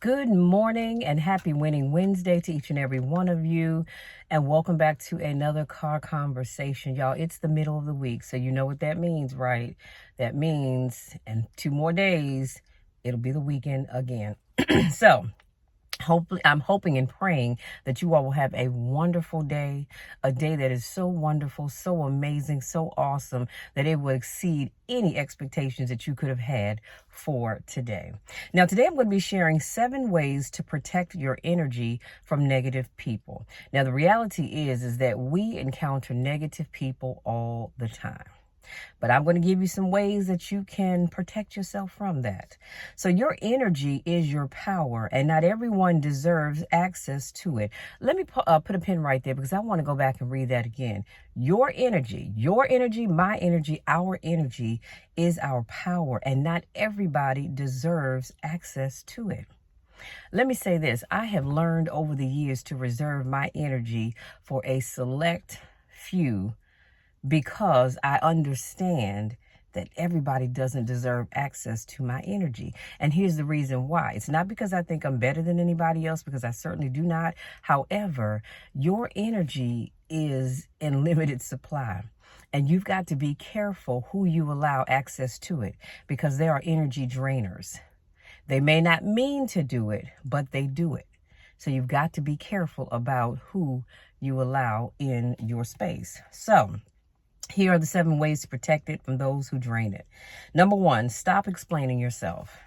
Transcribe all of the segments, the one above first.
Good morning and happy Winning Wednesday to each and every one of you. And welcome back to another car conversation. Y'all, it's the middle of the week, so you know what that means, right? That means in 2 more days, it'll be the weekend again. So, hopefully, I'm hoping and praying that you all will have a wonderful day, a day that is so wonderful, so amazing, so awesome that it will exceed any expectations that you could have had for today. Now, today I'm going to be sharing 7 ways to protect your energy from negative people. Now, the reality is that we encounter negative people all the time. But I'm going to give you some ways that you can protect yourself from that. So your energy is your power, and not everyone deserves access to it. Let me put a pin right there because I want to go back and read that again. Your energy, my energy, our energy is our power, and not everybody deserves access to it. Let me say this. I have learned over the years to reserve my energy for a select few because I understand that everybody doesn't deserve access to my energy. And here's the reason why. It's not because I think I'm better than anybody else, because I certainly do not. However, your energy is in limited supply. And you've got to be careful who you allow access to it, because they are energy drainers. They may not mean to do it, but they do it. So you've got to be careful about who you allow in your space. So here are the 7 ways to protect it from those who drain it. Number 1, stop explaining yourself.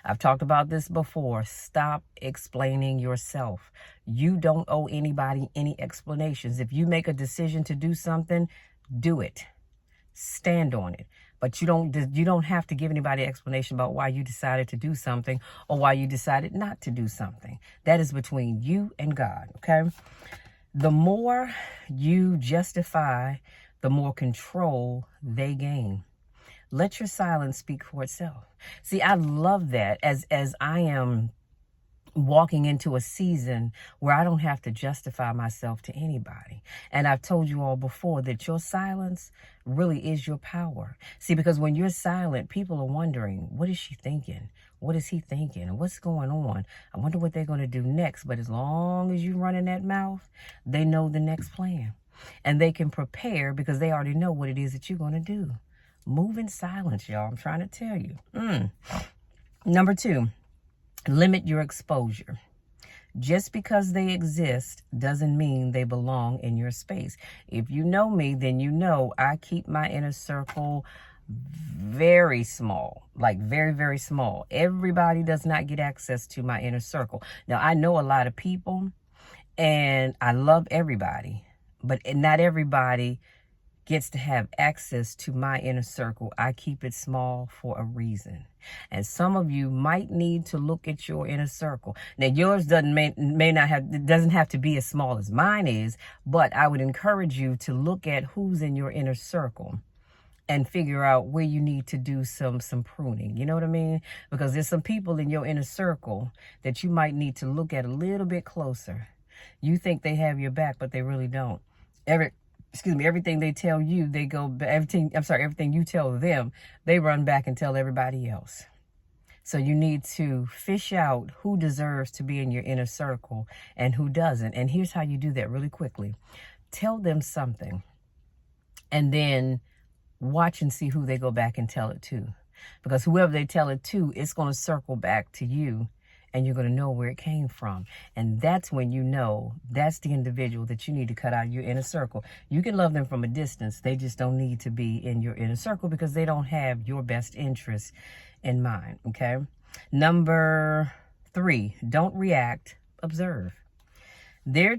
I've talked about this before. Stop explaining yourself. You don't owe anybody any explanations. If you make a decision to do something, do it. Stand on it. But you don't have to give anybody an explanation about why you decided to do something or why you decided not to do something. That is between you and God, okay? The more you justify, the more control they gain. Let your silence speak for itself. See, I love that as I am walking into a season where I don't have to justify myself to anybody. And I've told you all before that your silence really is your power. See, because when you're silent, people are wondering, what is she thinking? What is he thinking? What's going on? I wonder what they're going to do next. But as long as you run in that mouth, they know the next plan. And they can prepare because they already know what it is that you're going to do. Move in silence, y'all. I'm trying to tell you. Number 2, limit your exposure. Just because they exist doesn't mean they belong in your space. If you know me, then you know I keep my inner circle very small, like very, very small. Everybody does not get access to my inner circle. Now, I know a lot of people and I love everybody, but not everybody gets to have access to my inner circle. I keep it small for a reason. And some of you might need to look at your inner circle. Now, yours doesn't have to be as small as mine is, but I would encourage you to look at who's in your inner circle and figure out where you need to do some pruning. You know what I mean? Because there's some people in your inner circle that you might need to look at a little bit closer. You think they have your back, but they really don't. Everything they tell you, everything you tell them, they run back and tell everybody else. So you need to fish out who deserves to be in your inner circle and who doesn't. And here's how you do that really quickly. Tell them something and then watch and see who they go back and tell it to. Because whoever they tell it to, it's going to circle back to you. And you're going to know where it came from. And that's when you know that's the individual that you need to cut out of your inner circle. You can love them from a distance. They just don't need to be in your inner circle because they don't have your best interest in mind, okay? Number 3, don't react, observe. Their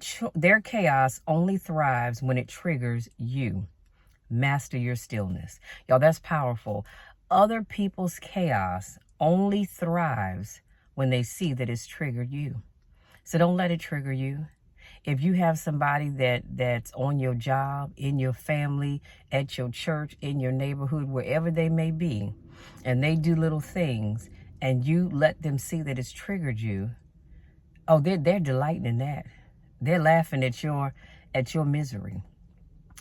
chaos only thrives when it triggers you. Master your stillness. Y'all, that's powerful. Other people's chaos only thrives when they see that it's triggered you. So don't let it trigger you. If you have somebody that's on your job, in your family, at your church, in your neighborhood, wherever they may be, and they do little things, and you let them see that it's triggered you, oh, they're delighting in that. They're laughing at your misery.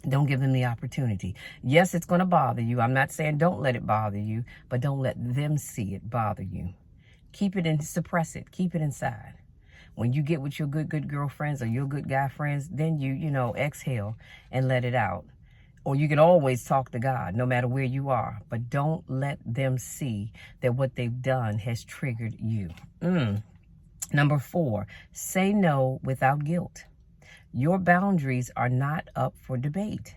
Don't give them the opportunity. Yes, it's going to bother you. I'm not saying don't let it bother you, but don't let them see it bother you. Keep it in, suppress it, keep it inside. When you get with your good girlfriends or your good guy friends, then exhale and let it out. Or you can always talk to God no matter where you are, but don't let them see that what they've done has triggered you. Number 4, say no without guilt. Your boundaries are not up for debate.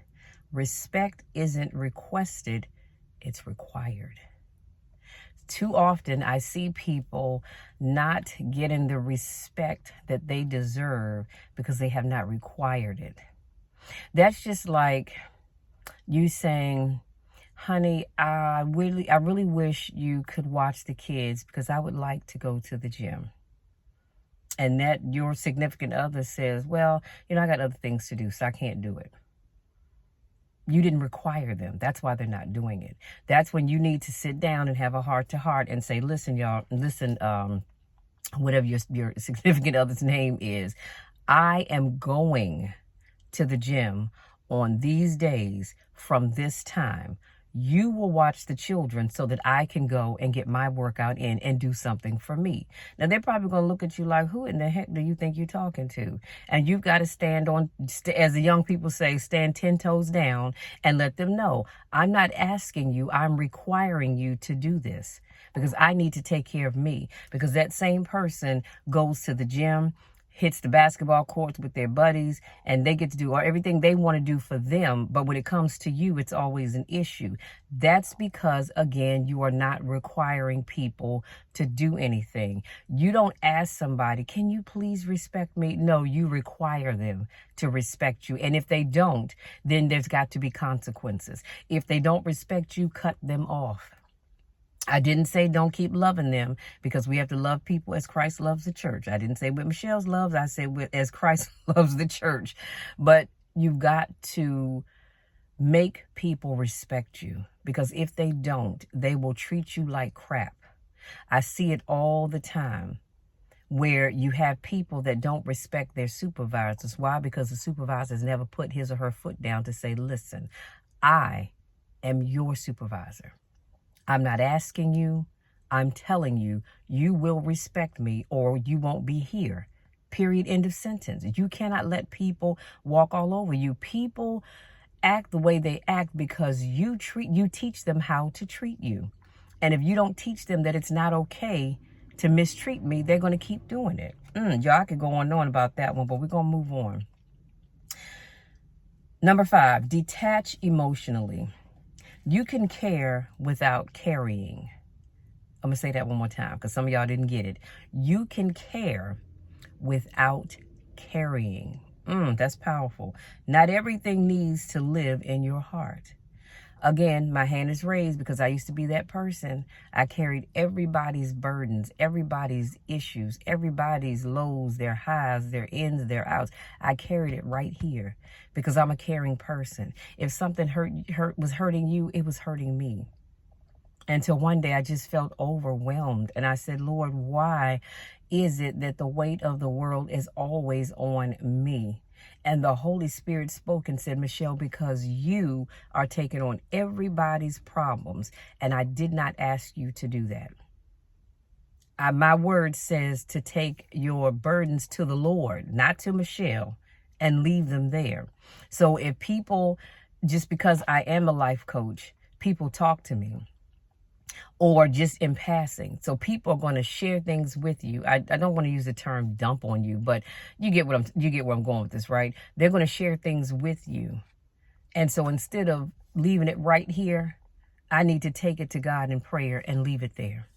Respect isn't requested, it's required. Too often I see people not getting the respect that they deserve because they have not required it. That's just like you saying, honey, I really wish you could watch the kids because I would like to go to the gym. And that your significant other says, well, I got other things to do, so I can't do it. You didn't require them. That's why they're not doing it. That's when you need to sit down and have a heart-to-heart and say, listen, y'all, listen, whatever your significant other's name is, I am going to the gym on these days from this time. You will watch the children so that I can go and get my workout in and do something for me. Now, they're probably going to look at you like, who in the heck do you think you're talking to? And you've got to stand on, as the young people say, stand 10 toes down and let them know, I'm not asking you, I'm requiring you to do this because I need to take care of me. Because that same person goes to the gym, hits the basketball courts with their buddies, and they get to do everything they want to do for them. But when it comes to you, it's always an issue. That's because, again, you are not requiring people to do anything. You don't ask somebody, can you please respect me? No, you require them to respect you. And if they don't, then there's got to be consequences. If they don't respect you, cut them off. I didn't say don't keep loving them because we have to love people as Christ loves the church. I didn't say with Michelle's loves. I said as Christ loves the church. But you've got to make people respect you because if they don't, they will treat you like crap. I see it all the time where you have people that don't respect their supervisors. Why? Because the supervisor's never put his or her foot down to say, listen, I am your supervisor. I'm not asking you. I'm telling you, you will respect me or you won't be here. Period. End of sentence. You cannot let people walk all over you. People act the way they act because you teach them how to treat you. And if you don't teach them that it's not okay to mistreat me, they're going to keep doing it. Y'all, I could go on and on about that one, but we're going to move on. Number 5, detach emotionally. You can care without carrying. I'm going to say that one more time because some of y'all didn't get it. You can care without carrying. That's powerful. Not everything needs to live in your heart. Again, my hand is raised because I used to be that person. I carried everybody's burdens, everybody's issues, everybody's lows, their highs, their ins, their outs. I carried it right here because I'm a caring person. If something was hurting you, it was hurting me. Until one day I just felt overwhelmed. And I said, Lord, why is it that the weight of the world is always on me? And the Holy Spirit spoke and said, Michelle, because you are taking on everybody's problems. And I did not ask you to do that. My word says to take your burdens to the Lord, not to Michelle, and leave them there. So if people, just because I am a life coach, people talk to me. Or just in passing. So people are going to share things with you. I don't want to use the term dump on you, but you get where I'm going with this, right? They're going to share things with you. And so instead of leaving it right here, I need to take it to God in prayer and leave it there.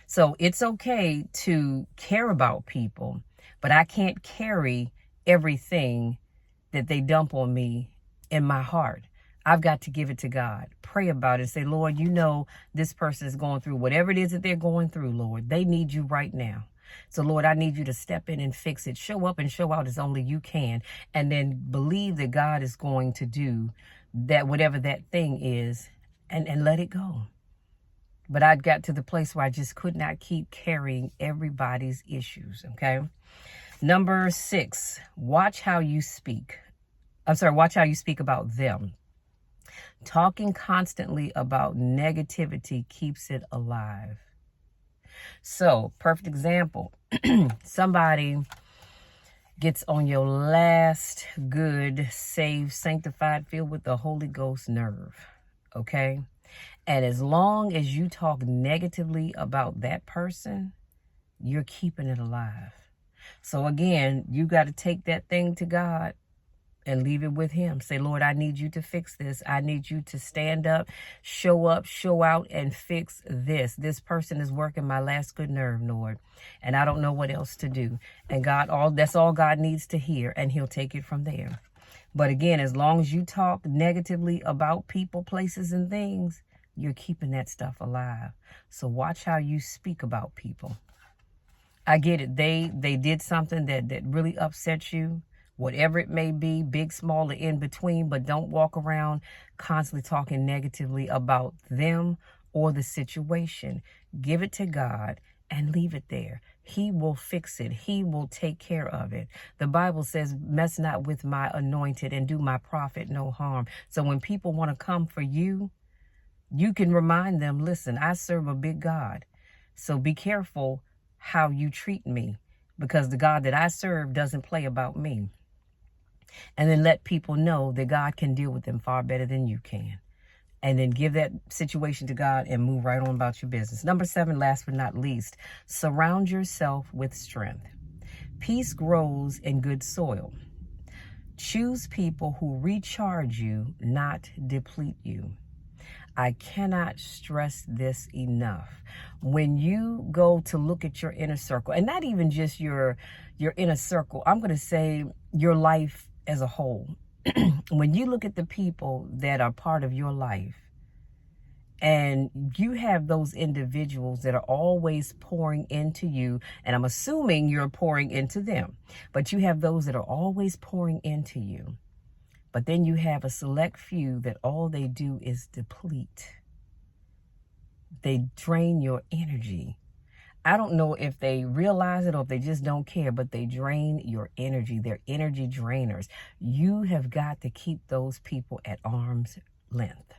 So it's okay to care about people, but I can't carry everything that they dump on me in my heart. I've got to give it to God. Pray about it. Say, Lord, you know this person is going through whatever it is that they're going through, Lord. They need you right now. So, Lord, I need you to step in and fix it. Show up and show out as only you can. And then believe that God is going to do that, whatever that thing is, and let it go. But I got to the place where I just could not keep carrying everybody's issues, okay? Number 6, watch how you speak. Watch how you speak about them. Talking constantly about negativity keeps it alive. So, perfect example. Somebody gets on your last good, saved, sanctified, filled with the Holy Ghost nerve. Okay? And as long as you talk negatively about that person, you're keeping it alive. So again, you got to take that thing to God and leave it with him. Say, Lord, I need you to fix this. I need you to stand up, show out, and fix this. This person is working my last good nerve, Lord, and I don't know what else to do. And God, that's all God needs to hear, and he'll take it from there. But again, as long as you talk negatively about people, places, and things, you're keeping that stuff alive. So watch how you speak about people. I get it. They did something that really upset you, whatever it may be, big, small, or in between, but don't walk around constantly talking negatively about them or the situation. Give it to God and leave it there. He will fix it. He will take care of it. The Bible says, mess not with my anointed and do my prophet no harm. So when people want to come for you, you can remind them, listen, I serve a big God. So be careful how you treat me, because the God that I serve doesn't play about me. And then let people know that God can deal with them far better than you can. And then give that situation to God and move right on about your business. Number 7, last but not least, surround yourself with strength. Peace grows in good soil. Choose people who recharge you, not deplete you. I cannot stress this enough. When you go to look at your inner circle, and not even just your inner circle, I'm going to say your life as a whole. When you look at the people that are part of your life, and you have those individuals that are always pouring into you, and I'm assuming you're pouring into them, but you have those that are always pouring into you. But then you have a select few that all they do is deplete. They drain your energy. I don't know if they realize it or if they just don't care, but they drain your energy. They're energy drainers. You have got to keep those people at arm's length.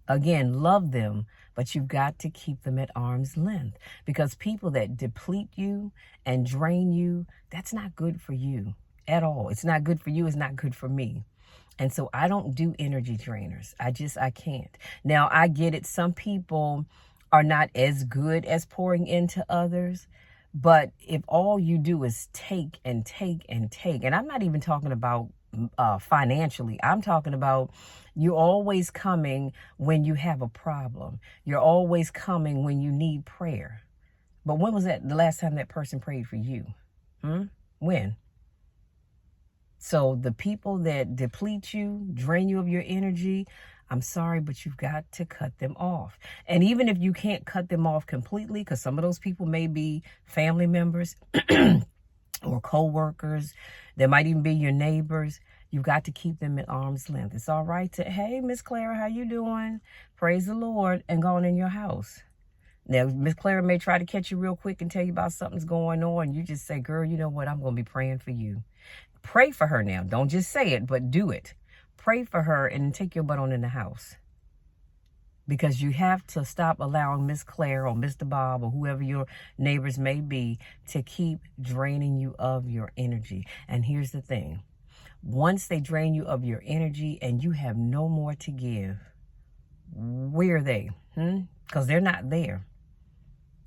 Again, love them, but you've got to keep them at arm's length, because people that deplete you and drain you, that's not good for you at all. It's not good for you. It's not good for me. And so I don't do energy drainers. I can't. Now, I get it. Some people are not as good as pouring into others. But if all you do is take and take and take, and I'm not even talking about financially, I'm talking about you're always coming when you have a problem. You're always coming when you need prayer. But when was that the last time that person prayed for you? When? So the people that deplete you, drain you of your energy, I'm sorry, but you've got to cut them off. And even if you can't cut them off completely, because some of those people may be family members or co-workers, they might even be your neighbors, you've got to keep them at arm's length. It's all right to, hey, Miss Clara, how you doing? Praise the Lord, and go on in your house. Now, Miss Clara may try to catch you real quick and tell you about something's going on. You just say, girl, you know what? I'm going to be praying for you. Pray for her now. Don't just say it, but do it. Pray for her and take your butt on in the house. Because you have to stop allowing Miss Claire or Mr. Bob or whoever your neighbors may be to keep draining you of your energy. And here's the thing. Once they drain you of your energy and you have no more to give, where are they? Because they're not there.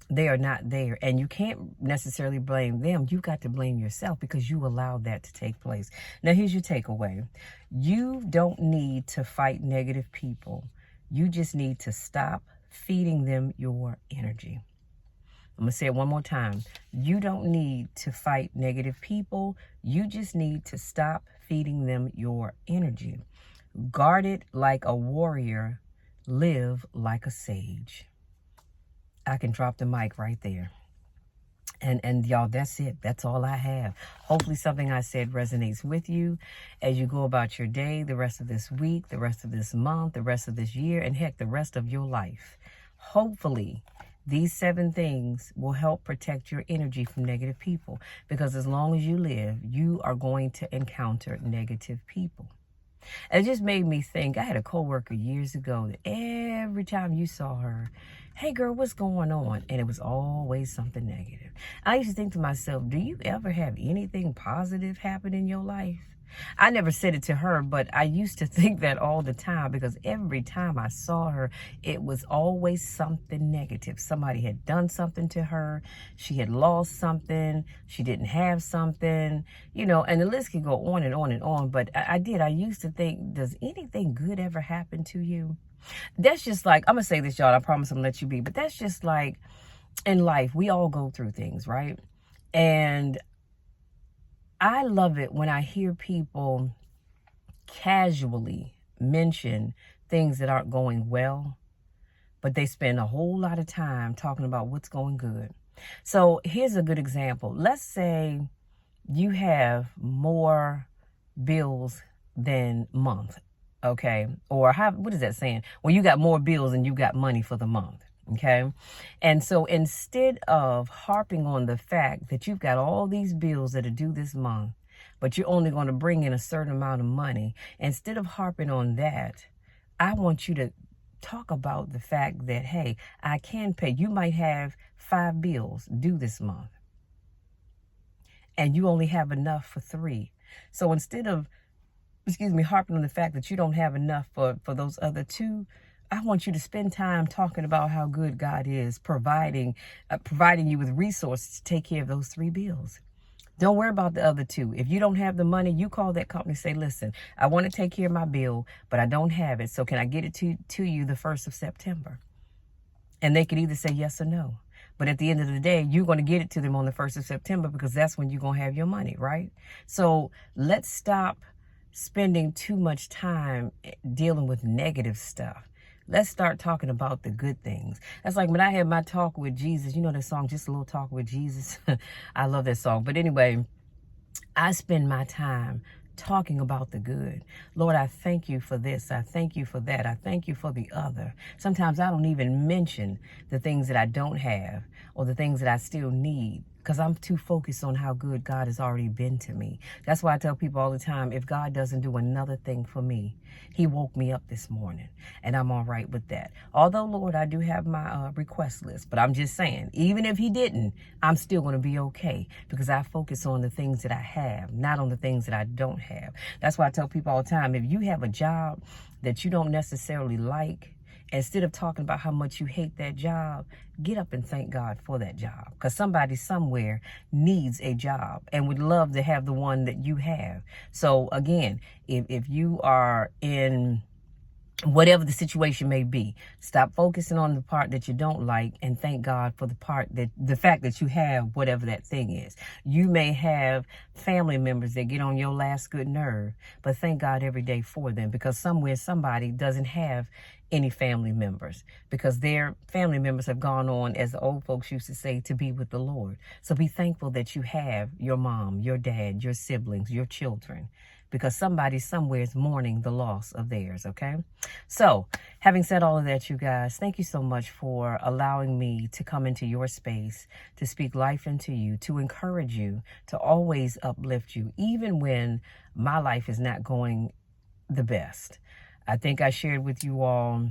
They are not there. And you can't necessarily blame them. You've got to blame yourself because you allowed that to take place. Now, here's your takeaway. You don't need to fight negative people. You just need to stop feeding them your energy. I'm going to say it one more time. You don't need to fight negative people. You just need to stop feeding them your energy. Guard it like a warrior. Live like a sage. I can drop the mic right there. And y'all, that's it. That's all I have. Hopefully something I said resonates with you as you go about your day, the rest of this week, the rest of this month, the rest of this year, and heck, the rest of your life. Hopefully these 7 things will help protect your energy from negative people, because as long as you live, you are going to encounter negative people. It just made me think, I had a coworker years ago that every time you saw her, hey girl, what's going on? And it was always something negative. I used to think to myself, do you ever have anything positive happen in your life? I never said it to her, but I used to think that all the time, because every time I saw her, it was always something negative. Somebody had done something to her. She had lost something. She didn't have something, and the list could go on and on and on. But I used to think, does anything good ever happen to you? That's just like, I'm going to say this, y'all. I promise I'm going to let you be. But that's just like in life, we all go through things, right? And I love it when I hear people casually mention things that aren't going well, but they spend a whole lot of time talking about what's going good. So here's a good example. Let's say you have more bills than month, okay? Or what is that saying? Well, you got more bills than you got money for the month, okay? And so instead of harping on the fact that you've got all these bills that are due this month, but you're only going to bring in a certain amount of money, instead of harping on that, I want you to talk about the fact that, hey, I can pay. You might have 5 bills due this month, and you only have enough for 3. So instead of, harping on the fact that you don't have enough for those other 2, I want you to spend time talking about how good God is providing you with resources to take care of those 3 bills. Don't worry about the other 2. If you don't have the money, you call that company, say, listen, I want to take care of my bill, but I don't have it. So can I get it to you the 1st of September? And they could either say yes or no. But at the end of the day, you're going to get it to them on the 1st of September, because that's when you're going to have your money, right? So let's stop spending too much time dealing with negative stuff. Let's start talking about the good things. That's like when I had my talk with Jesus. You know that song, Just a Little Talk with Jesus? I love that song. But anyway, I spend my time talking about the good. Lord, I thank you for this. I thank you for that. I thank you for the other. Sometimes I don't even mention the things that I don't have or the things that I still need, because I'm too focused on how good God has already been to me. That's why I tell people all the time, if God doesn't do another thing for me, he woke me up this morning, and I'm all right with that. Although, Lord, I do have my request list, but I'm just saying, even if he didn't, I'm still going to be okay, because I focus on the things that I have, not on the things that I don't have. That's why I tell people all the time, if you have a job that you don't necessarily like, instead of talking about how much you hate that job, get up and thank God for that job, because somebody somewhere needs a job and would love to have the one that you have. So again, if you are in whatever the situation may be, stop focusing on the part that you don't like and thank God for the fact that you have whatever that thing is. You may have family members that get on your last good nerve, but thank God every day for them, because somewhere somebody doesn't have any family members, because their family members have gone on, as the old folks used to say, to be with the Lord. So be thankful that you have your mom, your dad, your siblings, your children, because somebody somewhere is mourning the loss of theirs, okay? So, having said all of that, you guys, thank you so much for allowing me to come into your space, to speak life into you, to encourage you, to always uplift you, even when my life is not going the best. I think I shared with you all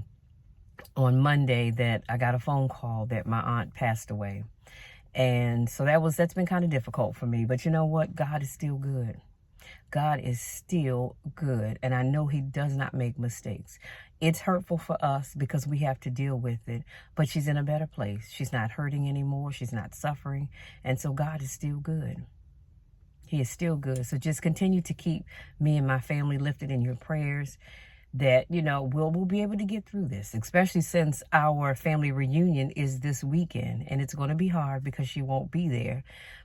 on Monday that I got a phone call that my aunt passed away. And so that's been kind of difficult for me. But you know what? God is still good. God is still good, and I know he does not make mistakes. It's hurtful for us because we have to deal with it, but she's in a better place. She's not hurting anymore. She's not suffering, and so God is still good. He is still good. So just continue to keep me and my family lifted in your prayers, that, we'll be able to get through this, especially since our family reunion is this weekend, and it's going to be hard because she won't be there,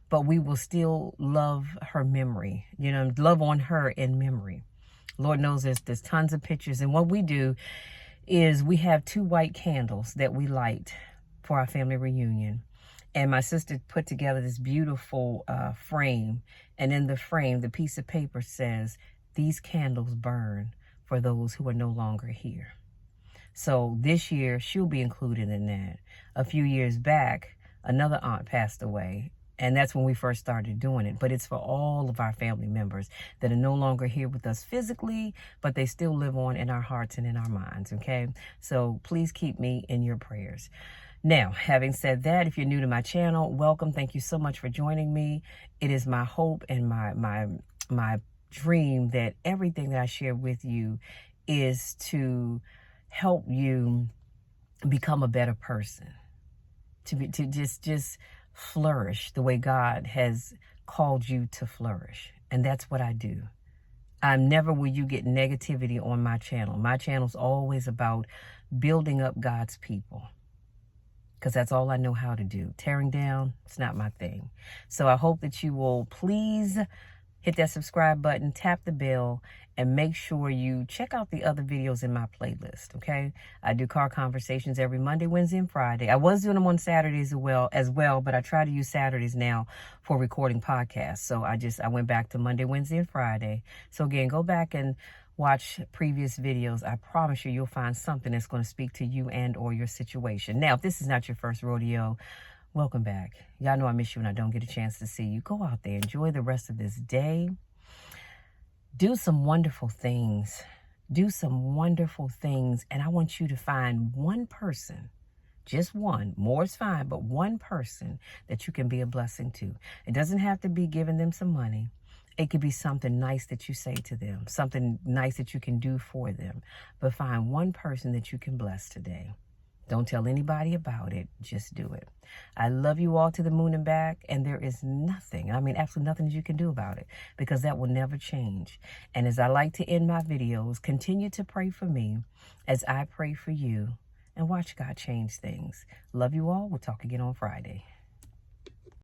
but we will still love her memory, love on her in memory. Lord knows there's tons of pictures, and what we do is we have 2 white candles that we light for our family reunion. And my sister put together this beautiful frame, and in the frame, the piece of paper says, "These candles burn for those who are no longer here." So this year, she'll be included in that. A few years back, another aunt passed away, and that's when we first started doing it. But it's for all of our family members that are no longer here with us physically, but they still live on in our hearts and in our minds, okay? So please keep me in your prayers. Now, having said that, if you're new to my channel, welcome. Thank you so much for joining me. It is my hope and my dream that everything that I share with you is to help you become a better person, to just flourish the way God has called you to flourish. And that's what I do. Never will you get negativity on my channel. My channel's always about building up God's people, because that's all I know how to do. Tearing down, it's not my thing. So I hope that you will please hit that subscribe button, tap the bell, and make sure you check out the other videos in my playlist, okay? I do car conversations every Monday, Wednesday, and Friday. I was doing them on Saturdays as well, but I try to use Saturdays now for recording podcasts. So I went back to Monday, Wednesday, and Friday. So again, go back and watch previous videos. I promise you'll find something that's going to speak to you and or your situation. Now, if this is not your first rodeo, welcome back. Y'all know I miss you when I don't get a chance to see you. Go out there, enjoy the rest of this day. Do some wonderful things. Do some wonderful things. And I want you to find one person, just one, more is fine, but one person that you can be a blessing to. It doesn't have to be giving them some money. It could be something nice that you say to them, something nice that you can do for them. But find one person that you can bless today. Don't tell anybody about it. Just do it. I love you all to the moon and back, and there is nothing, I mean absolutely nothing that you can do about it, because that will never change. And as I like to end my videos, continue to pray for me as I pray for you, and watch God change things. Love you all. We'll talk again on Friday.